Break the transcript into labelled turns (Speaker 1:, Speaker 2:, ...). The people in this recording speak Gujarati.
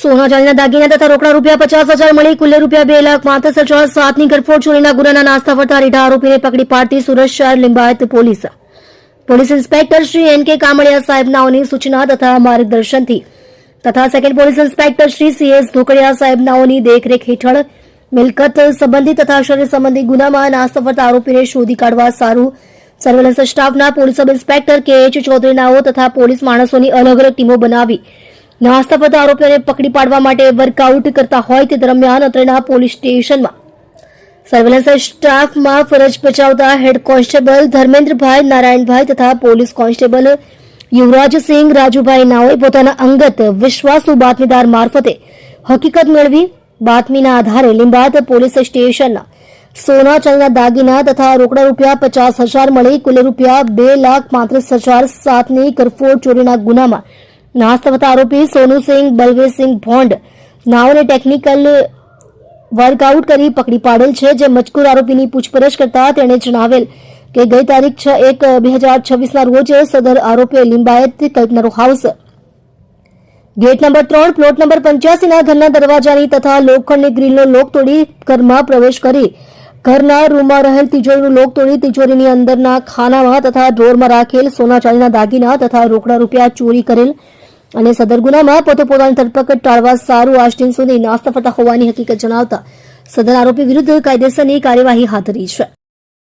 Speaker 1: સોના ચાંદીના દાગીના તથા રોકડા રૂપિયા 50,000 મળી કુલ રૂપિયા 2,65,700 ગરફોડ ચોરીના ગુનાના નાસ્તા ફરતા રીઢા આરોપીને પકડી પાડતી સુરત શહેર Limbayat police inspector Shri N K. Kamadiya સાહેબનાઓની સૂચના તથા માર્ગદર્શનથી તથા second police inspector Shri C S. Dhokadiya સાહેબનાઓની દેખરેખ હેઠળ મિલકત સંબંધી તથા શરીર સંબંધી ગુનામાં નાસ્તા ફરતા આરોપીને શોધી કાઢવા સારું સર્વેલન્સ સ્ટાફના પોલીસ સબ ઇન્સ્પેક્ટર કે.એચ. ચૌધરીનાઓ તથા પોલીસ માણસોની અલગ અલગ ટીમો બનાવી નાસ્તા ફરતા આરોપીઓને પકડી પાડવા માટે વર્કઆઉટ કરતા હોય તે દરમિયાન અત્રેના પોલીસ સ્ટેશનમાં સર્વેલન્સ સ્ટાફમાં ફરજ બજાવતા હેડ કોન્સ્ટેબલ ધર્મેન્દ્રભાઈ નારાયણભાઈ તથા પોલીસ કોન્સ્ટેબલ યુવરાજસિંહ રાજુભાઈ નાઓએ પોતાના અંગત વિશ્વાસુ બાતમીદાર મારફતે હકીકત મેળવી બાતમીના આધારે લિંબાયત પોલીસ સ્ટેશનના સોના ચાંદીના દાગીના તથા રોકડા રૂપિયા 50,000 મળી કુલ રૂપિયા 2,35,700ની ગરફોડ ચોરીના ગુનામાં નાસ્તા ફરતા આરોપી સોનુસિંહ બલવીરસિંહ ભોંડ નાઓને ટેકનિકલ વર્કઆઉટ કરી પકડી પાડેલ છે. જે મજકૂર આરોપીની પૂછપરછ કરતા તેણે જણાવેલ કે ગઈ તારીખ 6/1/2026ના રોજ સદર આરોપીએ Limbayat Kalpana row house gate number 3 plot number 85ના ઘરના દરવાજાની તથા લોખંડની ગ્રીલનો લોક તોડી ઘરમાં પ્રવેશ કરી ઘરના રૂમમાં રહેલ તિજોરીનું લોક તોડી તિજોરીની અંદરના ખાનામાં તથા ડ્રોરમાં રાખેલ સોના ચાંદીના દાગીના તથા રોકડા રૂપિયા ચોરી કરેલ અને સદર ગુનામાં પોતાની ધરપકડ ટાળવા સારું આજ દિન સુધી નાસ્તા ફરતા હોવાની હકીકત જણાવતા સદર આરોપી વિરુદ્ધ કાયદેસરની કાર્યવાહી હાથ ધરી છે.